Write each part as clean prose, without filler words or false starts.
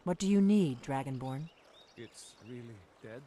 What do you need, Dragonborn? It's really dead?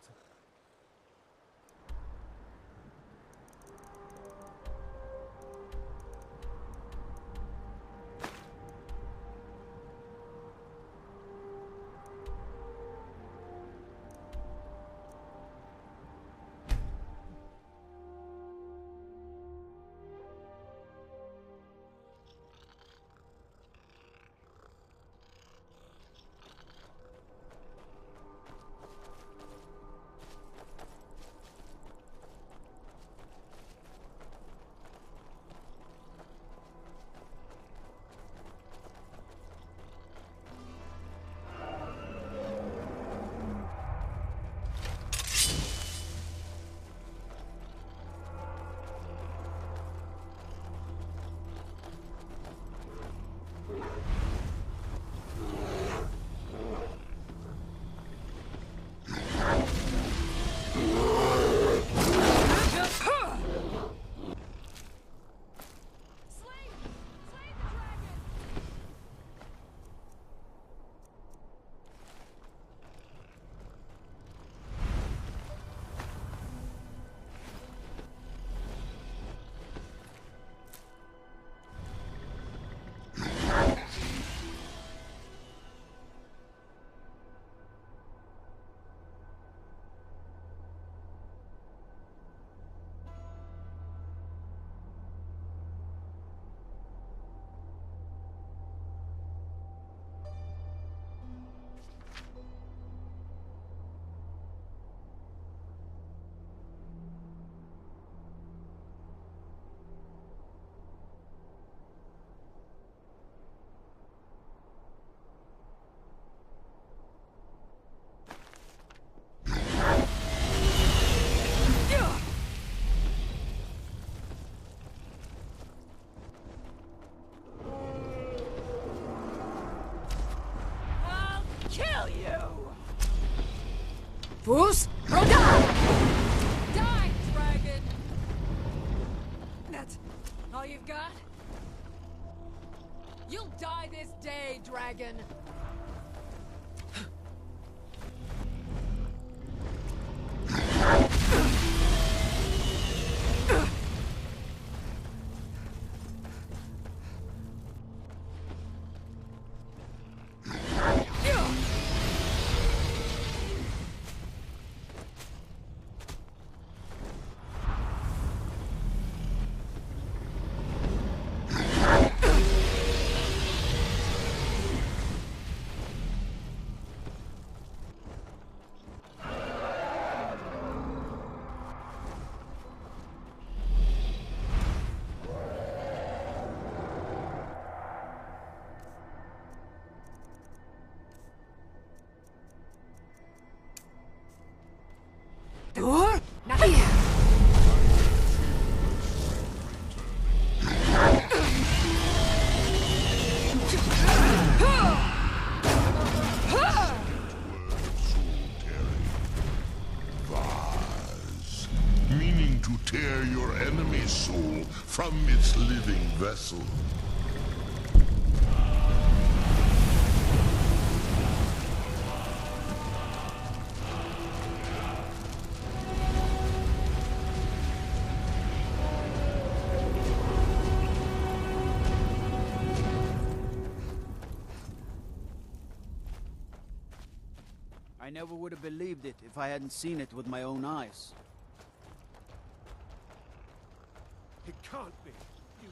Fus Roda! Die, dragon! That's all you've got? You'll die this day, dragon! Meaning to tear your enemy's soul from its living vessel. I never would have believed it if I hadn't seen it with my own eyes. It can't be. You...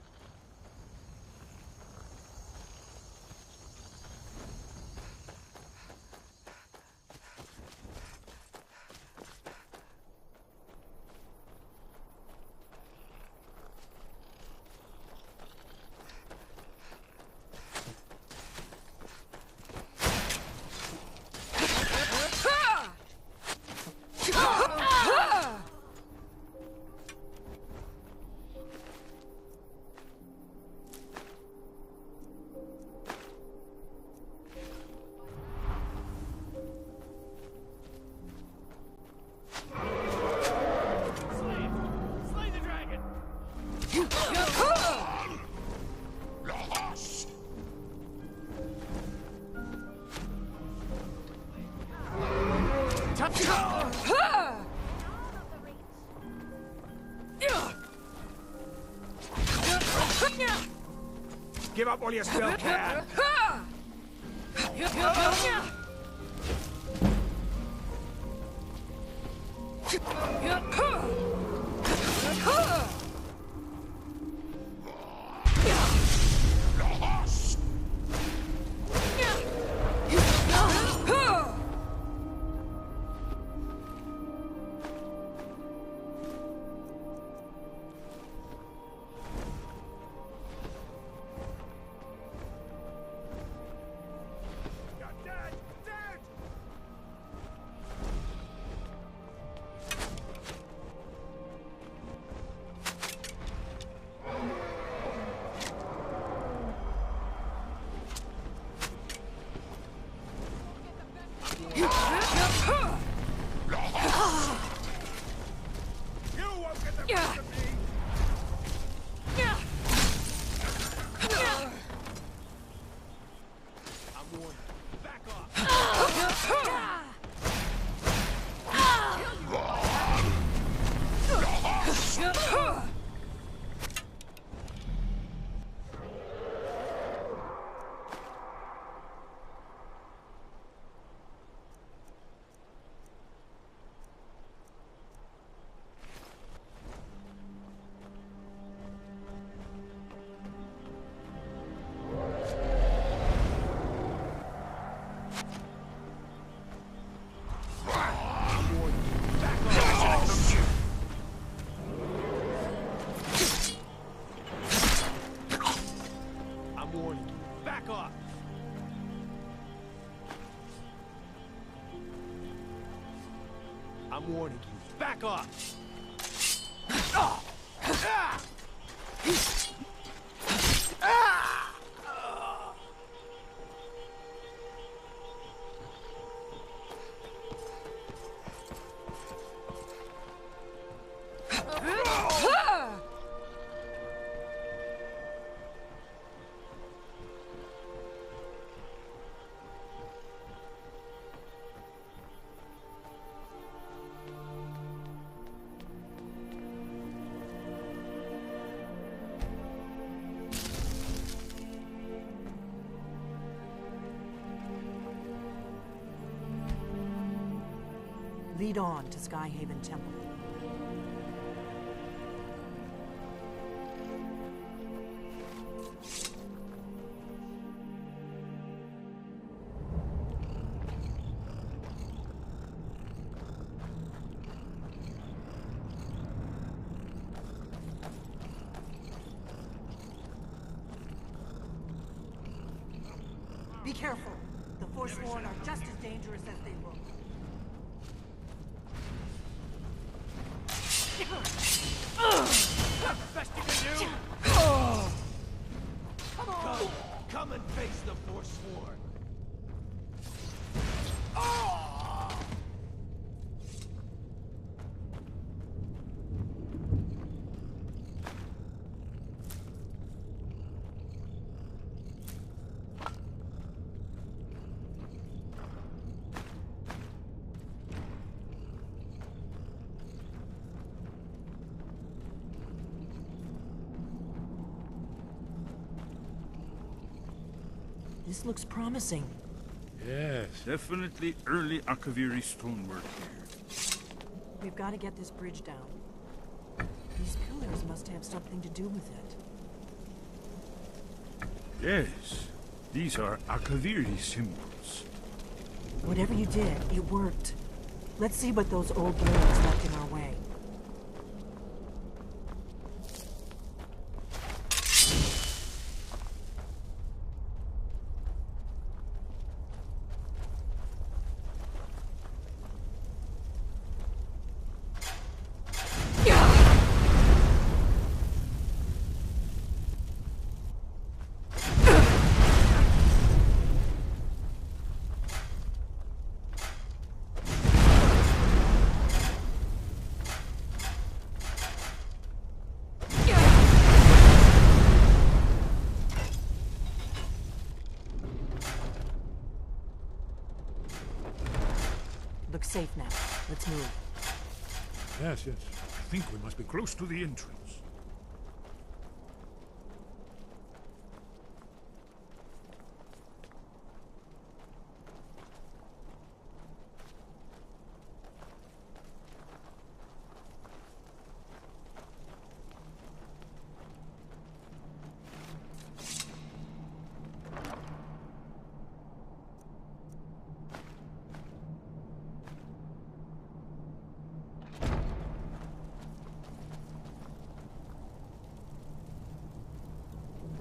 Give up while you still can. I'm warning you. Back off! Lead on to Skyhaven Temple. Be careful. The Forsworn are just as dangerous as they look. Best you can do! Come on! Come and face the Forsworn! This looks promising. Yes, definitely early Akaviri stonework here. We've got to get this bridge down. These pillars must have something to do with it. Yes, these are Akaviri symbols. Whatever you did, it worked. Let's see what those old ruins left in our way. Looks safe now. Let's move. Yes, yes. I think we must be close to the entrance.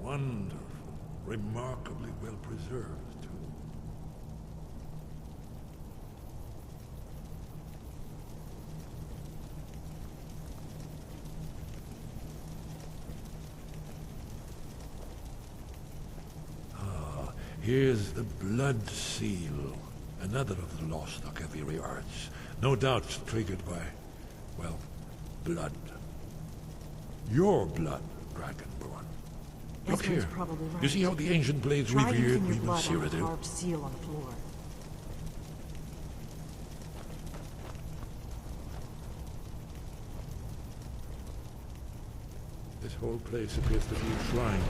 Wonderful. Remarkably well preserved, too. Ah, here's the Blood Seal. Another of the lost Akaviri arts. No doubt triggered by, well, blood. Your blood, Dragonborn. Look Ezra's here. probably right. You see how the ancient blades Try revered using your even blood on the Cyrodiil? carved seal on the floor. This whole place appears to be a shrine.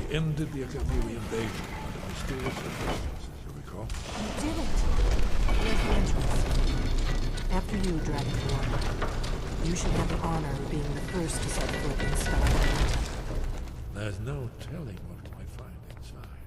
We ended the Akaviri invasion under mysterious circumstances, you recall? You did it! Where's the entrance? After you, Dragonborn. You should have the honor of being the first to set foot in Skyrim. There's no telling what we might find inside.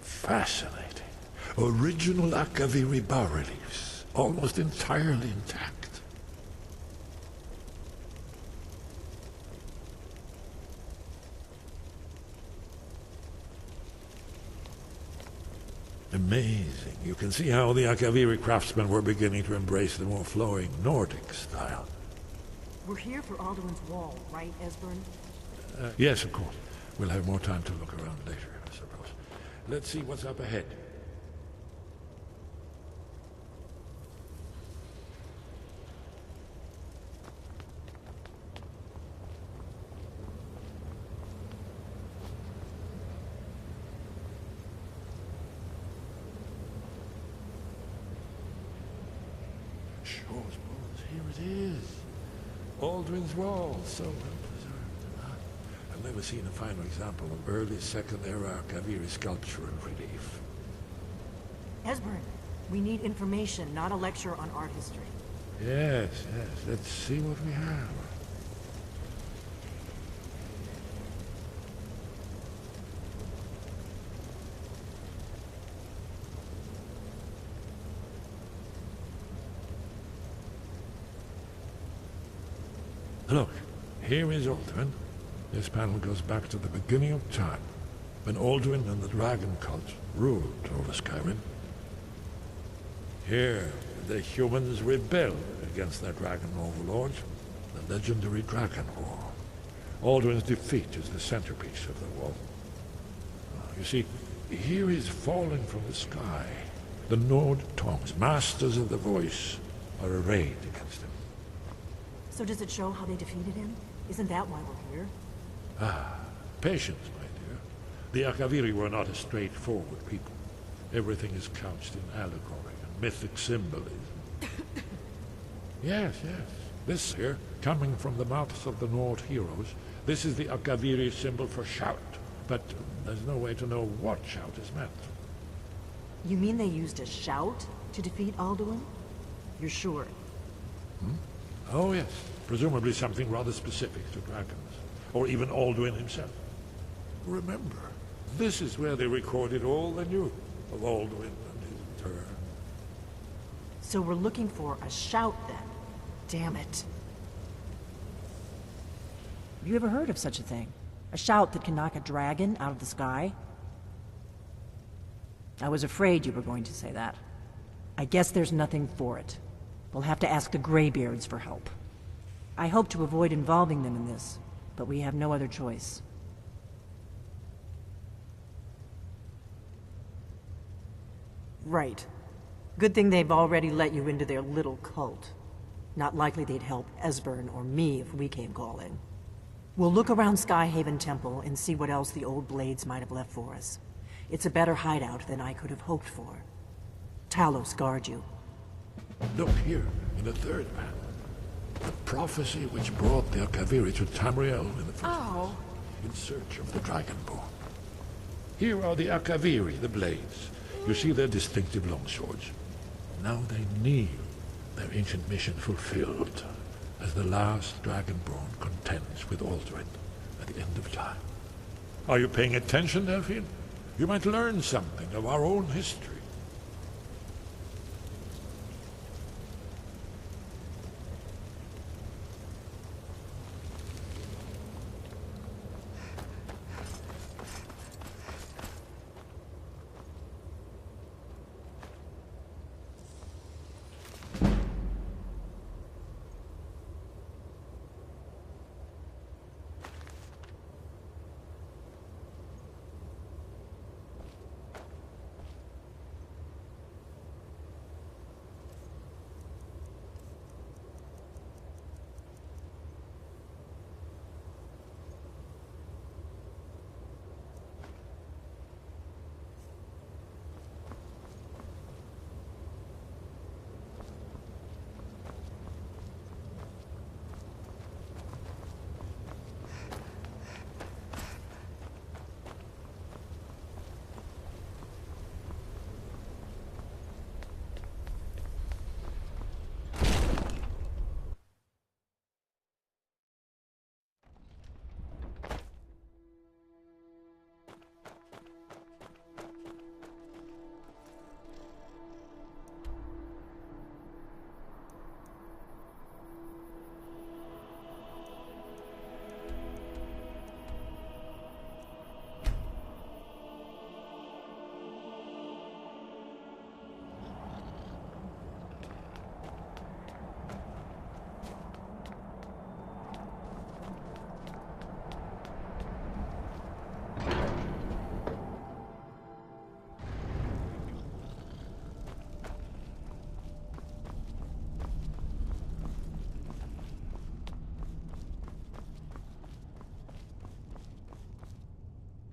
Fascinating. Original Akaviri bas-reliefs, almost entirely intact. Amazing. You can see how the Akaviri craftsmen were beginning to embrace the more flowing Nordic style. We're here for Alduins Wall, right, Esbern? Yes, of course. We'll have more time to look around later, I suppose. Let's see what's up ahead. Shaw's bones, here it is. Alduins Wall, so well preserved. I've never seen a finer example of early Second Era Akaviri sculpture and relief. Esbern, we need information, not a lecture on art history. Yes, yes. Let's see what we have. Look, here is Alduin. This panel goes back to the beginning of time, when Alduin and the dragon cult ruled over Skyrim. Here, the humans rebelled against their dragon overlords, the legendary Dragon War. Alduin's defeat is the centerpiece of the wall. You see, here is falling from the sky. The Nord tongues, masters of the voice, are arrayed against him. So does it show how they defeated him? Isn't that why we're here? Ah, patience, my dear. The Akaviri were not a straightforward people. Everything is couched in allegory and mythic symbolism. Yes, yes. This here, coming from the mouths of the Nord heroes, this is the Akaviri symbol for shout. But there's no way to know what shout is meant. You mean they used a shout to defeat Alduin? You're sure? Oh, yes. Presumably something rather specific to dragons. Or even Alduin himself. Remember, this is where they recorded all they knew. of Alduin and his return. So we're looking for a shout then. Damn it. Have you ever heard of such a thing? A shout that can knock a dragon out of the sky? I was afraid you were going to say that. I guess there's nothing for it. We'll have to ask the Greybeards for help. I hope to avoid involving them in this, but we have no other choice. Right. Good thing they've already let you into their little cult. Not likely they'd help Esbern or me if we came calling. We'll look around Skyhaven Temple and see what else the old Blades might have left for us. It's a better hideout than I could have hoped for. Talos guard you. Look here, in the third map. The prophecy which brought the Akaviri to Tamriel in the first place, in search of the Dragonborn. Here are the Akaviri, the Blades. You see their distinctive longswords. Now they kneel, their ancient mission fulfilled, as the last Dragonborn contends with Alduin at the end of time. Are you paying attention, Delphine? You might learn something of our own history.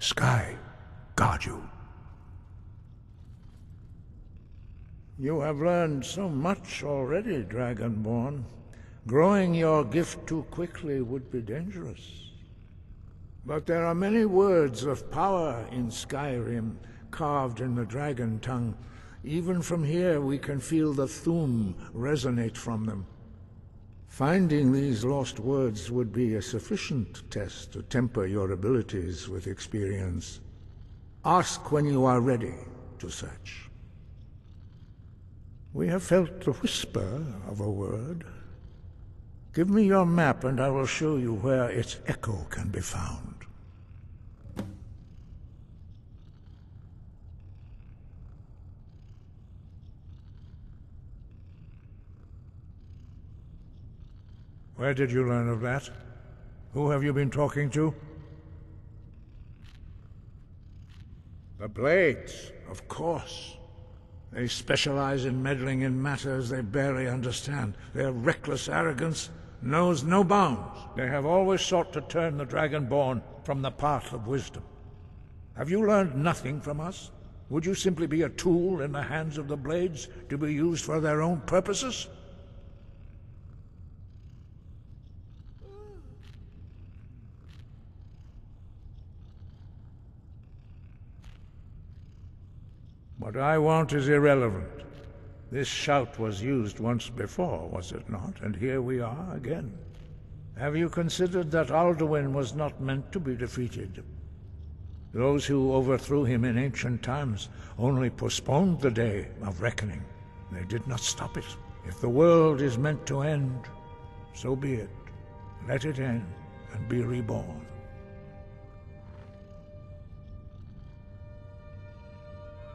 Sky, guard you. You have learned so much already, Dragonborn. Growing your gift too quickly would be dangerous. But there are many words of power in Skyrim, carved in the dragon tongue. Even from here we can feel the Thu'um resonate from them. Finding these lost words would be a sufficient test to temper your abilities with experience. Ask when you are ready to search. We have felt the whisper of a word. Give me your map and I will show you where its echo can be found. Where did you learn of that? Who have you been talking to? The Blades, of course. They specialize in meddling in matters they barely understand. Their reckless arrogance knows no bounds. They have always sought to turn the Dragonborn from the path of wisdom. Have you learned nothing from us? Would you simply be a tool in the hands of the Blades to be used for their own purposes? What I want is irrelevant. This shout was used once before, was it not? And here we are again. Have you considered that Alduin was not meant to be defeated? Those who overthrew him in ancient times only postponed the day of reckoning. They did not stop it. If the world is meant to end, so be it. Let it end and be reborn.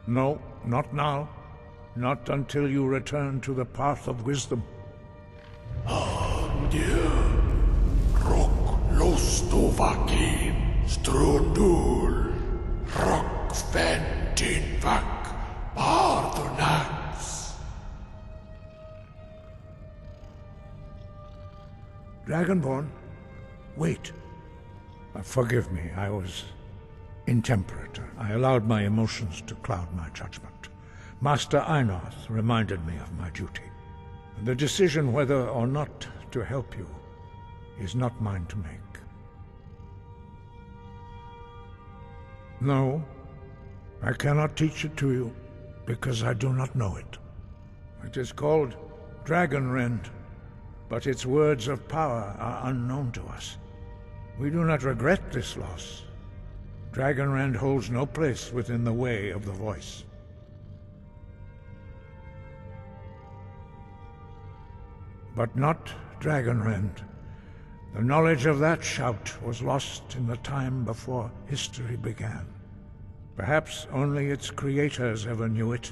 No, not now. Not until you return to the path of wisdom. Lostovakin, Strundul, Rockventinvak, Bardonax. Dragonborn, wait. Forgive me, I was intemperate. I allowed my emotions to cloud my judgment. Master Einarth reminded me of my duty. The decision whether or not to help you is not mine to make. No, I cannot teach it to you, because I do not know it. It is called Dragonrend, but its words of power are unknown to us. We do not regret this loss. Dragonrend holds no place within the way of the voice. But not Dragonrend. The knowledge of that shout was lost in the time before history began. Perhaps only its creators ever knew it,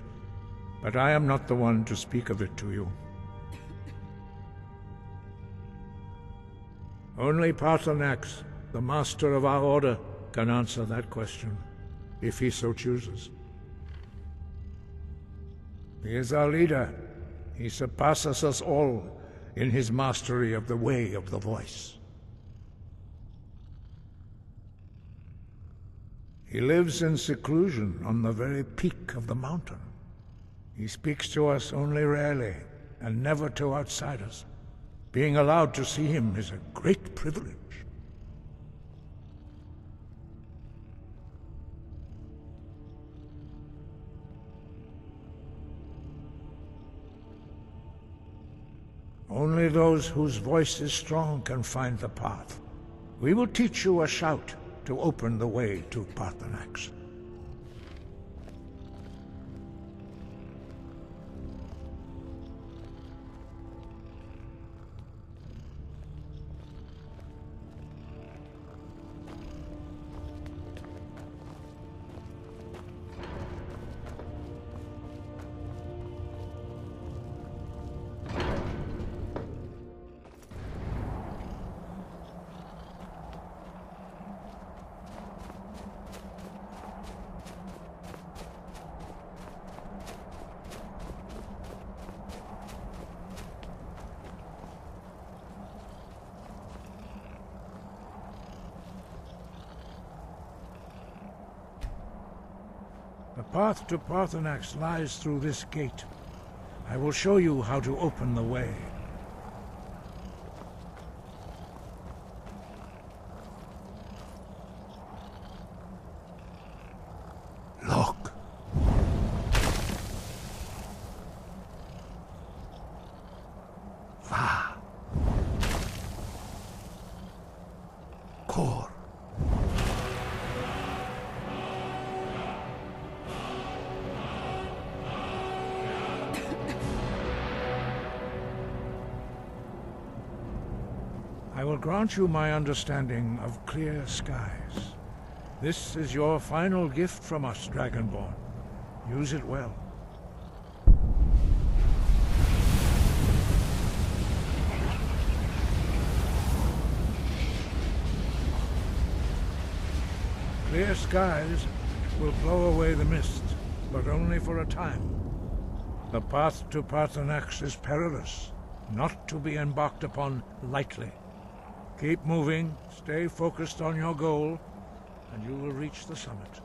but I am not the one to speak of it to you. Only Paarthurnax, the master of our order, can answer that question, if he so chooses. He is our leader. He surpasses us all in his mastery of the way of the voice. He lives in seclusion on the very peak of the mountain. He speaks to us only rarely, and never to outsiders. Being allowed to see him is a great privilege. Only those whose voice is strong can find the path. We will teach you a shout to open the way to Paarthurnax. The path to Paarthurnax lies through this gate. I will show you how to open the way. Look. Va. Kor. I will grant you my understanding of clear skies. This is your final gift from us, Dragonborn. Use it well. Clear skies will blow away the mist, but only for a time. The path to Paarthurnax is perilous, not to be embarked upon lightly. Keep moving, stay focused on your goal, and you will reach the summit.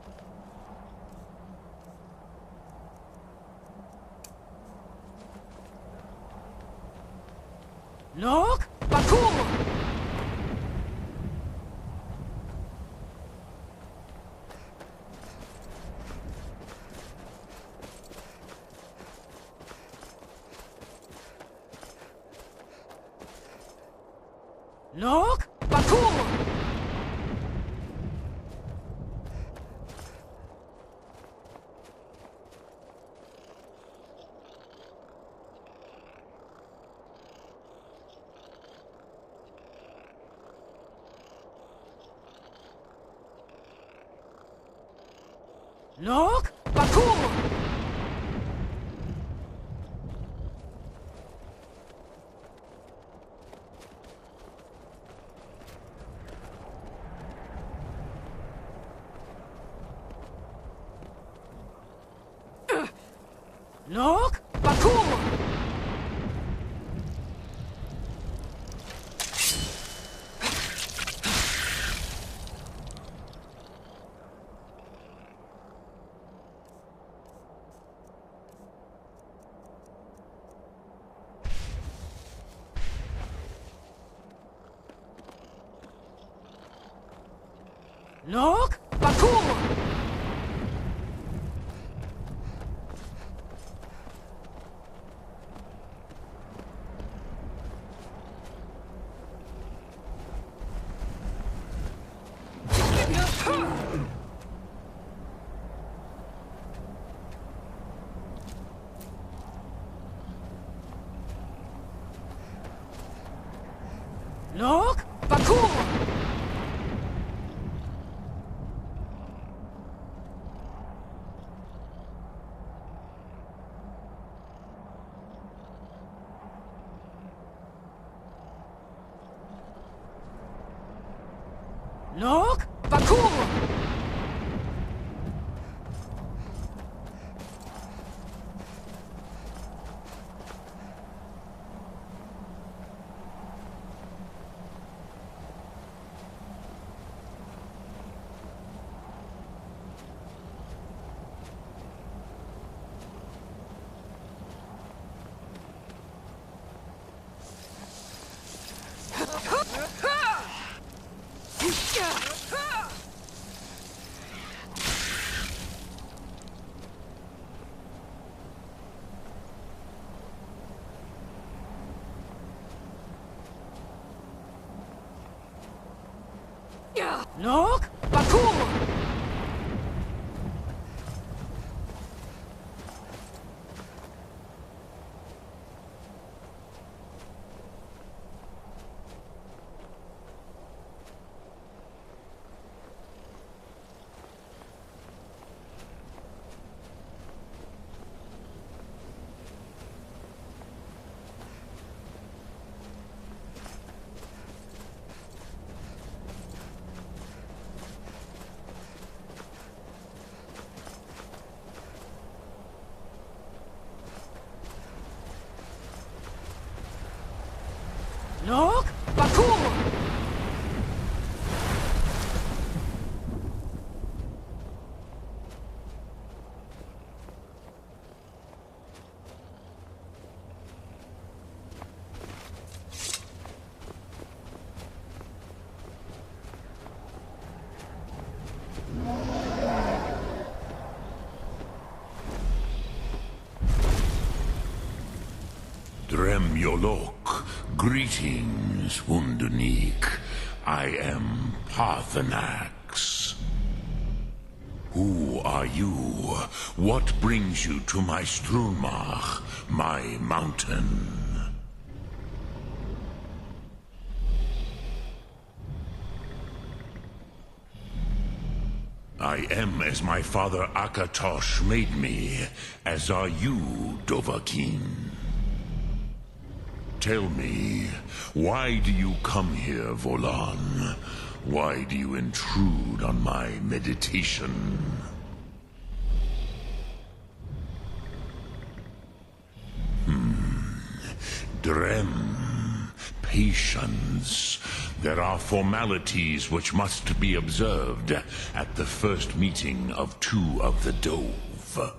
Look! Bakur! Look! Bakur! Look! Bakur! Look! Bakur! Look! Bakur! Look! Bakur! Look! Bakur! Look! Bakur! Look! Bakur! Dremyolok, greetings, Wundernik. I am Parthenax. Who are you? What brings you to my Strunmach, my mountain? I am as my father Akatosh made me, as are you, Dovahkiin. Tell me, why do you come here, Volan? Why do you intrude on my meditation? Drem, patience. There are formalities which must be observed at the first meeting of two of the Dove.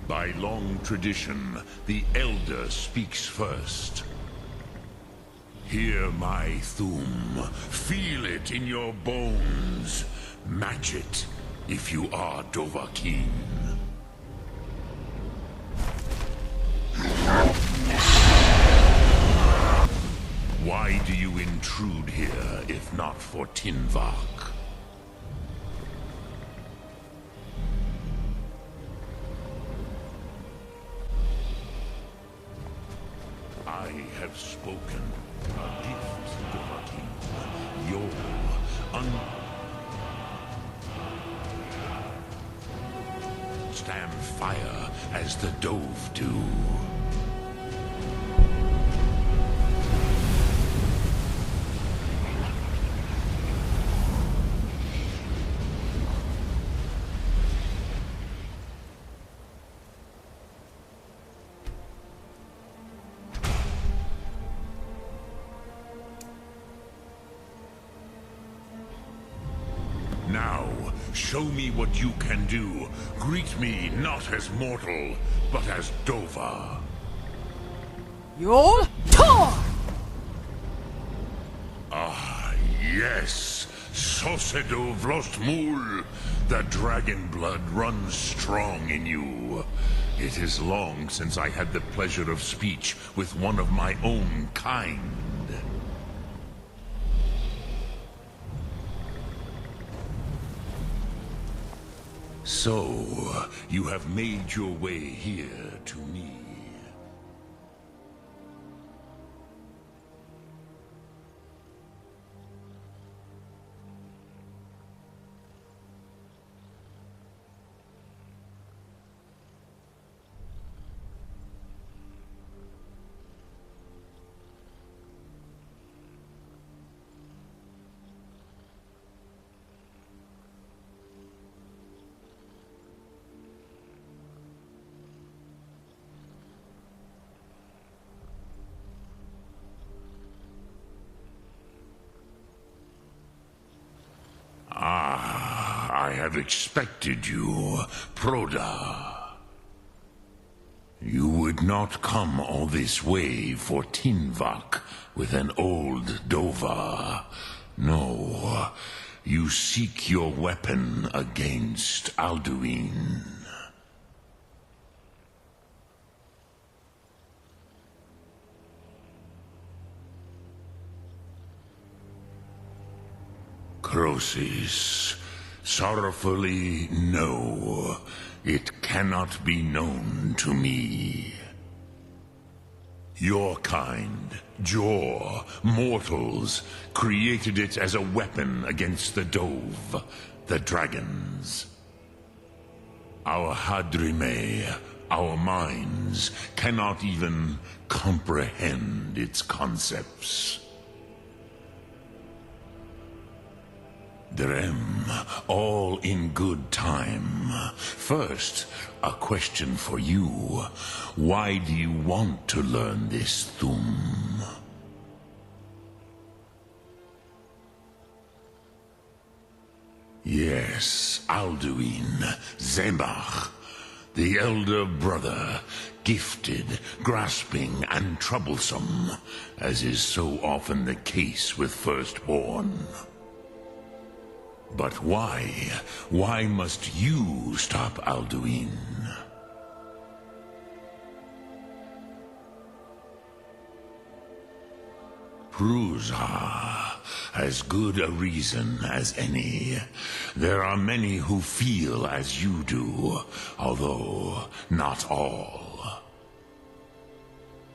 By long tradition, the Elder speaks first. Hear my Thum. Feel it in your bones. Match it if you are Dovahkiin. Why do you intrude here, if not for Tinvak? I have spoken. A gift, Dovahkiin. Your understand fire as the Dove do. Now, show me what you can do. Greet me not as mortal, but as Dova. Yol Tor! Ah, yes. Sosedo Vlostmul. The dragon blood runs strong in you. It is long since I had the pleasure of speech with one of my own kind. So, you have made your way here to me. I have expected you, Proda. You would not come all this way for Tinvak with an old Dova. No, you seek your weapon against Alduin. Crosis, sorrowfully, no. It cannot be known to me. Your kind, Jor, mortals, created it as a weapon against the Dove, the dragons. Our Hadrime, our minds, cannot even comprehend its concepts. Drem, all in good time. First, a question for you. Why do you want to learn this Thum? Yes, Alduin, Zemach, the elder brother, gifted, grasping, and troublesome, as is so often the case with firstborn. But why? Why must you stop Alduin? Prusa, as good a reason as any. There are many who feel as you do, although not all.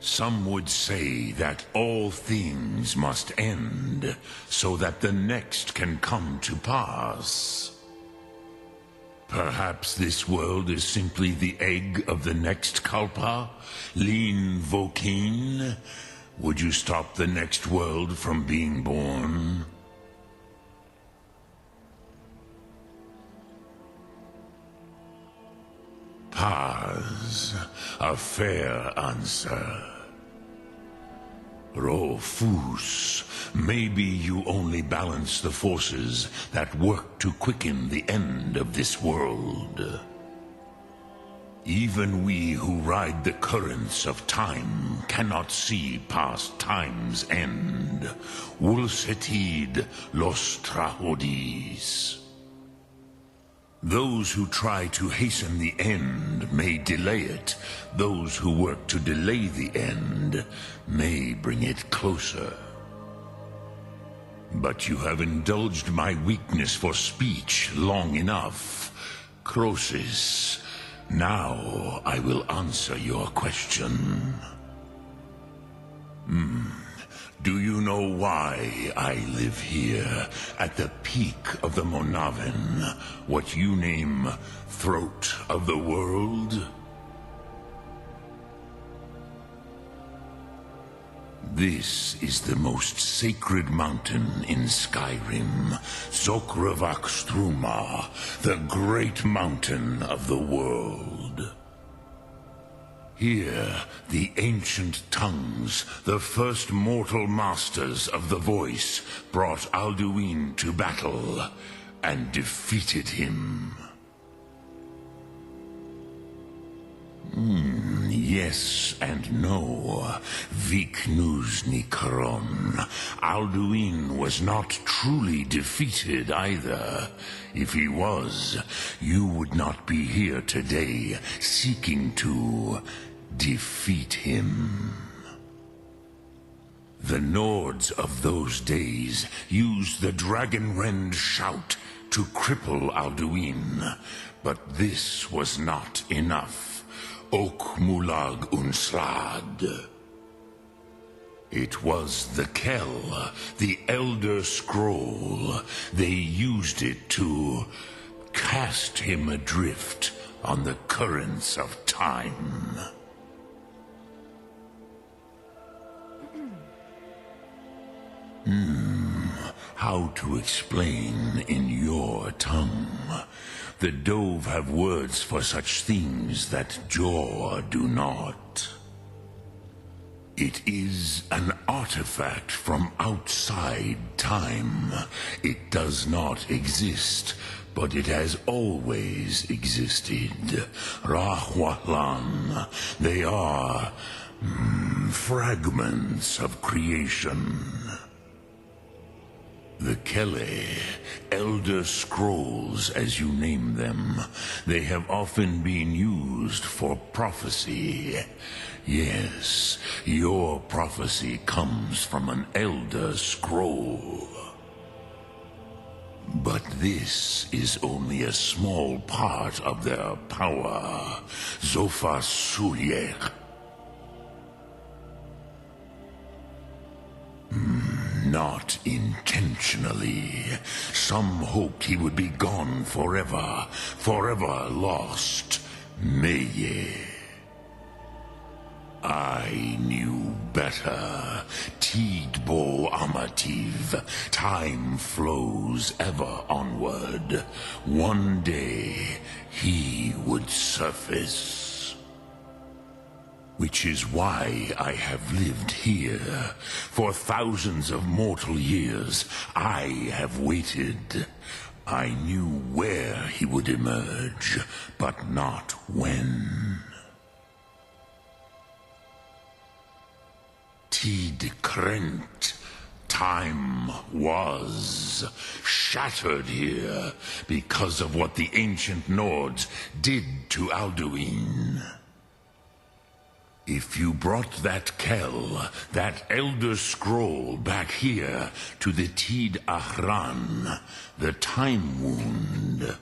Some would say that all things must end, so that the next can come to pass. Perhaps this world is simply the egg of the next Kalpa, Lin Vokin. Would you stop the next world from being born? Paz, a fair answer. Rofus, maybe you only balance the forces that work to quicken the end of this world. Even we who ride the currents of time cannot see past time's end. Wulsetid los trahodis. Those who try to hasten the end may delay it. Those who work to delay the end may bring it closer. But you have indulged my weakness for speech long enough. Crosis, now I will answer your question. Do you know why I live here, at the peak of the Monavin, what you name Throat of the World? This is the most sacred mountain in Skyrim, Zokravak Struma, the great mountain of the world. Here, the ancient tongues, the first mortal masters of the voice, brought Alduin to battle and defeated him. Yes and no. Viknuzny Karon. Alduin was not truly defeated either. If he was, you would not be here today seeking to defeat him. The Nords of those days used the Dragonrend shout to cripple Alduin, but this was not enough. Ok Mulag Unslad. It was the Kell, the Elder Scroll. They used it to cast him adrift on the currents of time. How to explain in your tongue? The Dove have words for such things that Jor do not. It is an artifact from outside time. It does not exist, but it has always existed. Rahwahlan. They are fragments of creation. The Kele, Elder Scrolls as you name them, they have often been used for prophecy. Yes, your prophecy comes from an Elder Scroll. But this is only a small part of their power. Zofa Suyek. Not intentionally. Some hoped he would be gone forever, forever lost. Meye. I knew better. Tidbo Amativ. Time flows ever onward. One day, he would surface. Which is why I have lived here. For thousands of mortal years, I have waited. I knew where he would emerge, but not when. Tid Krent. Time was shattered here because of what the ancient Nords did to Alduin. If you brought that Kell, that Elder Scroll back here to the Tid Ahran, the Time Wound,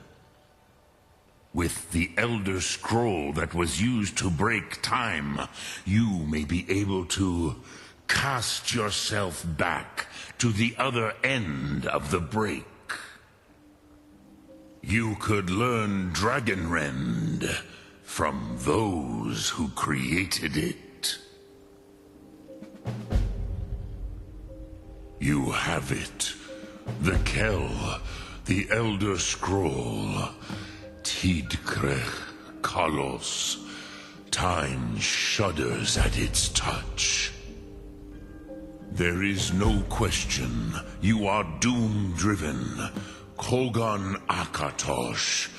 with the Elder Scroll that was used to break time, you may be able to cast yourself back to the other end of the break. You could learn Dragonrend from those who created it. You have it. The Kell, the Elder Scroll, Tidkrech Kalos. Time shudders at its touch. There is no question. You are doom-driven. Kogan Akatosh.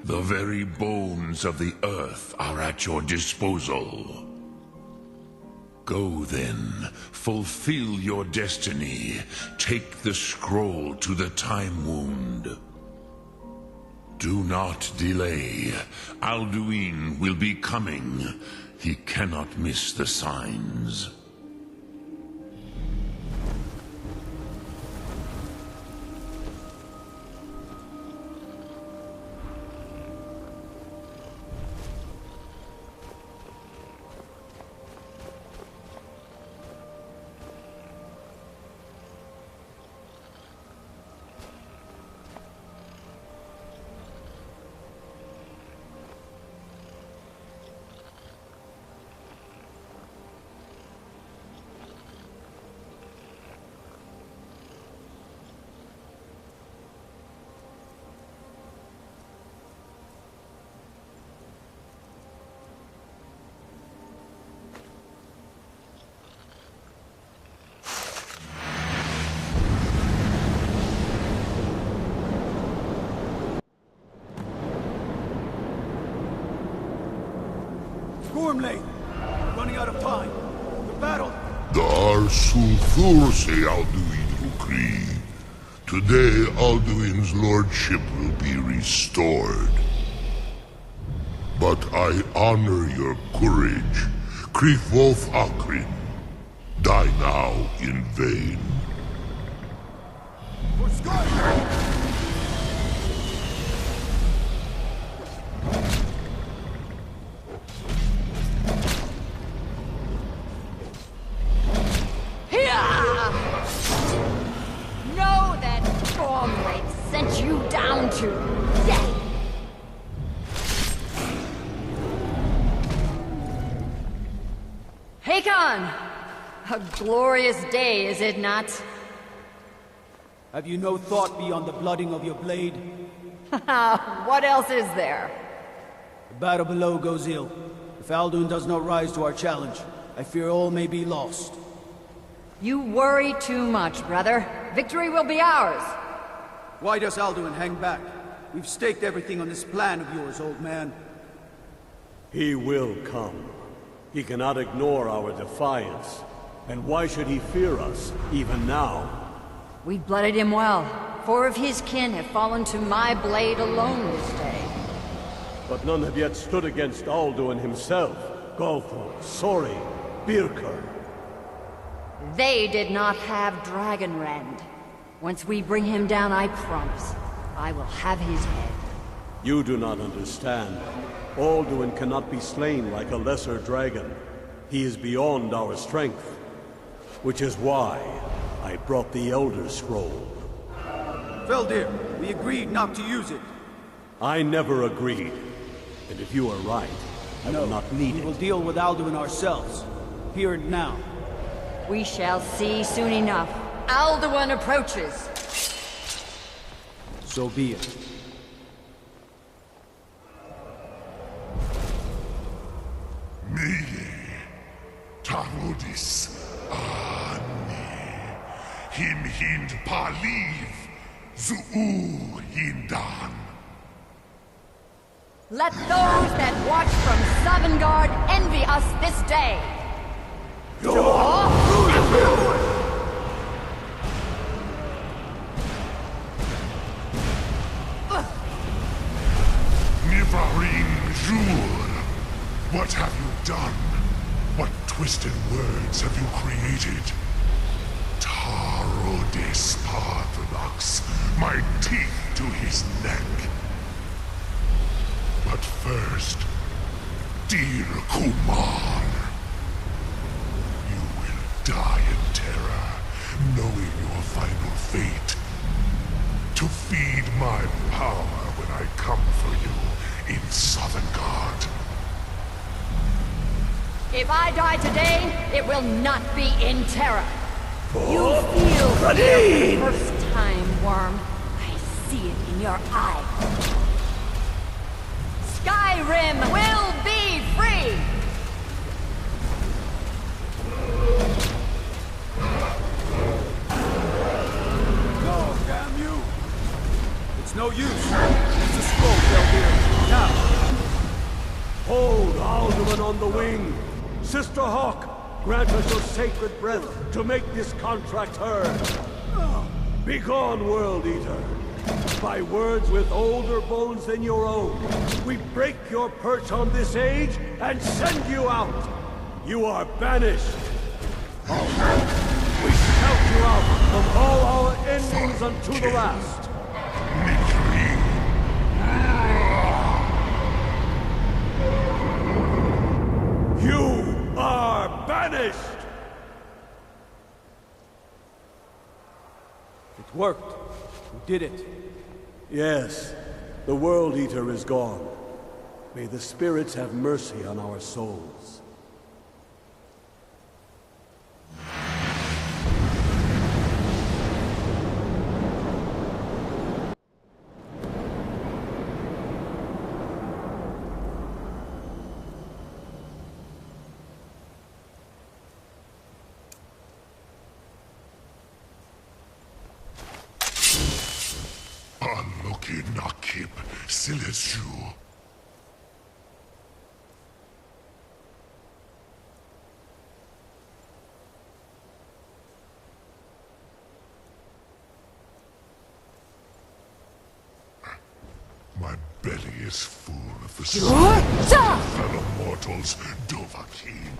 The very bones of the earth are at your disposal. Go then, fulfill your destiny. Take the scroll to the Time Wound. Do not delay. Alduin will be coming. He cannot miss the signs. Gormley! We're running out of time. The battle... Dar sulfurse Alduin Ukri. Today, Alduin's lordship will be restored. But I honor your courage. Kriegwolf Akrin. Die now in vain. For Skyrim! Know that Gormley sent you down to death. Hakon! A glorious day, is it not? Have you no thought beyond the blooding of your blade? What else is there? The battle below goes ill. If Alduin does not rise to our challenge, I fear all may be lost. You worry too much, brother. Victory will be ours. Why does Alduin hang back? We've staked everything on this plan of yours, old man. He will come. He cannot ignore our defiance. And why should he fear us, even now? We blooded him well. 4 of his kin have fallen to my blade alone this day. But none have yet stood against Alduin himself. Golthor, Sori, Birkir. They did not have Dragonrend. Once we bring him down, I promise, I will have his head. You do not understand. Alduin cannot be slain like a lesser dragon. He is beyond our strength. Which is why I brought the Elder Scroll. Feldir, we agreed not to use it. I never agreed. And if you are right, I will not need we it. will deal with Alduin ourselves. Here and now. We shall see soon enough. Alduin approaches. So be it. Meye, Tarodis, Ani, Him Hind Paliv, Zuu Hindan. Let those that watch from Sovngarde envy us this day. Nivarin Jur, what have you done? What twisted words have you created? Tarodis Parthenax, my teeth to his neck. But first, dear Kumar, you will die in terror, knowing your final fate. To feed my power when I come for you in Sovngarde. If I die today, it will not be in terror. You feel fear for the first time, Worm. I see it in your eye. Skyrim will be free! No, damn you! It's no use. It's a scroll, Feldir. Now! Hold Alduin on the wing! Sister Hawk, grant us your sacred breath to make this contract heard. Begone, World Eater. By words with older bones than your own, we break your perch on this age and send you out. You are banished. We shout you out from all our endings unto the last. You are banished! It worked. We did it. Yes, the World Eater is gone. May the spirits have mercy on our souls. Aloki Nakib Sileshu. belly is full of the souls of fellow mortals, Dovahkiin.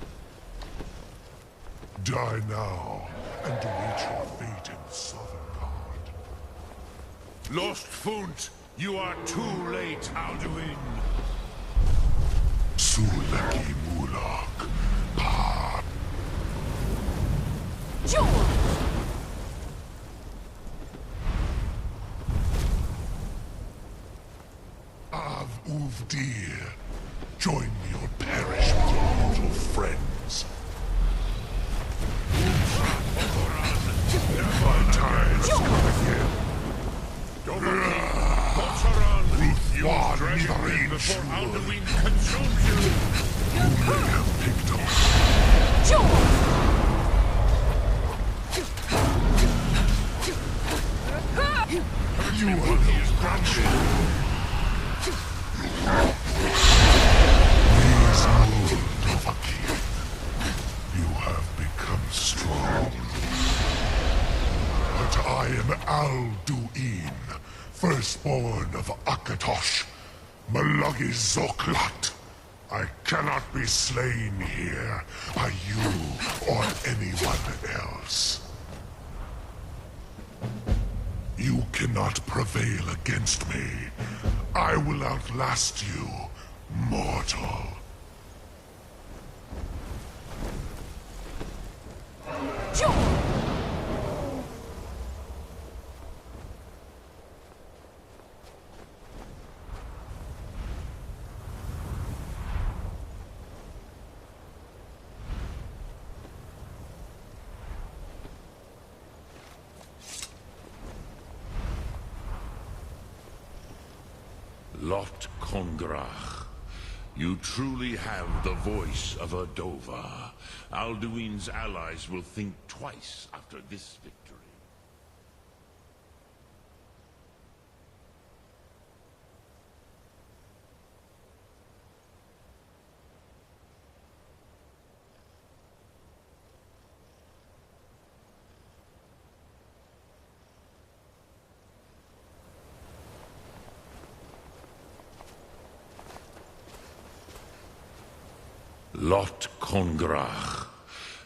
Die now, and await your fate in Sovngarde. Lost Funt, you are too late, Alduin. Sulaki Mulak, Pa. Av Uvdir, join me or perish with your mortal friends. My time has come again. You dragon before Alduin consumes you. You may have picked up. You are his grandchildren. Please, Lord Dovahkiin, you have become strong. But I am Alduin, firstborn of Akatosh, Malagi Zoklat. I cannot be slain here by you or anyone else. You cannot prevail against me. I will outlast you, mortal. Lot Kongrach, you truly have the voice of a Dova. Alduin's allies will think twice after this victory. Lot Kongrach,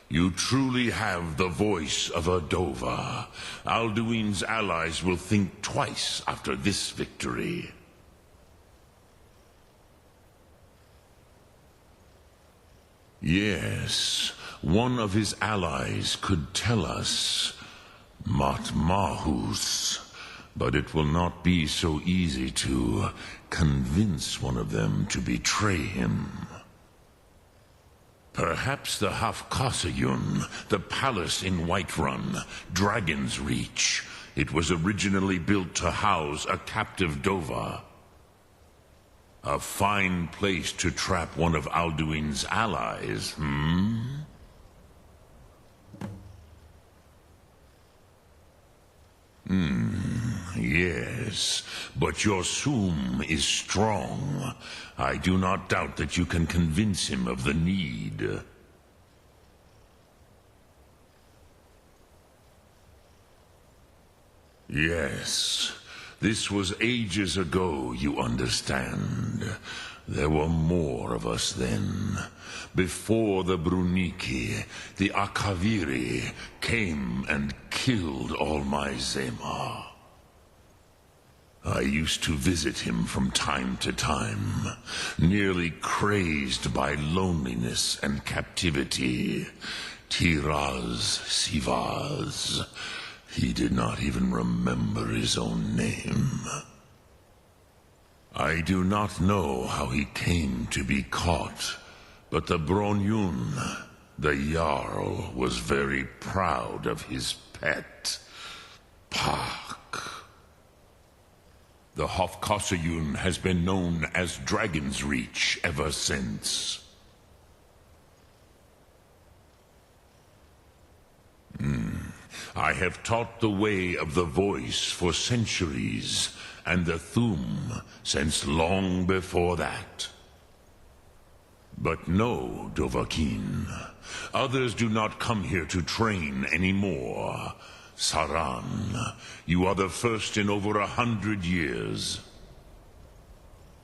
you truly have the voice of a Dova. Alduin's allies will think twice after this victory. Yes, one of his allies could tell us, Matmahus, but it will not be so easy to convince one of them to betray him. Perhaps the Hafkasayun, the palace in Whiterun, Dragon's Reach. It was originally built to house a captive Dova. A fine place to trap one of Alduin's allies, Yes, but your Sum is strong. I do not doubt that you can convince him of the need. Yes, this was ages ago, you understand. There were more of us then. Before the Bruniki, the Akaviri came and killed all my Zema. I used to visit him from time to time, nearly crazed by loneliness and captivity. Tiraz Sivaz. He did not even remember his own name. I do not know how he came to be caught, but the Bronyun, the Jarl, was very proud of his pet, Pak. The Hofkasayun has been known as Dragon's Reach ever since. I have taught the way of the voice for centuries, and the Thum since long before that. But no, Dovahkiin. Others do not come here to train anymore. Saran, you are the first in over 100 years.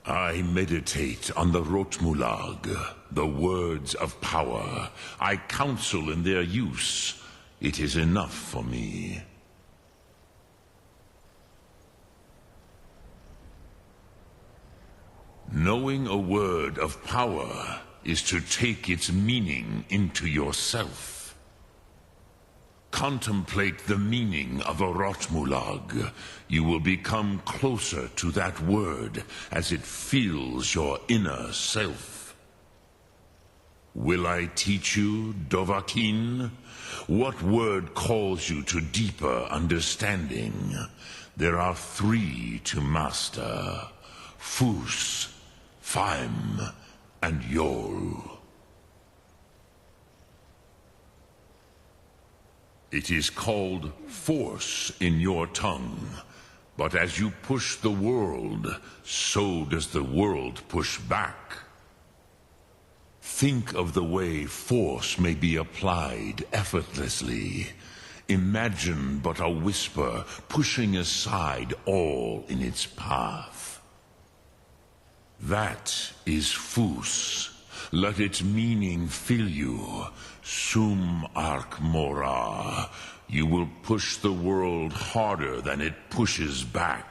I meditate on the Rotmulag, the words of power. I counsel in their use. It is enough for me. Knowing a word of power is to take its meaning into yourself. Contemplate the meaning of a Rotmulag. You will become closer to that word as it fills your inner self. Will I teach you, Dovahkiin? What word calls you to deeper understanding? There are 3 to master: Fus, Faim, and Yol. It is called force in your tongue, but as you push the world, so does the world push back. Think of the way force may be applied effortlessly. Imagine but a whisper pushing aside all in its path. That is Fus. Let its meaning fill you. Sum Ark Mora. You will push the world harder than it pushes back.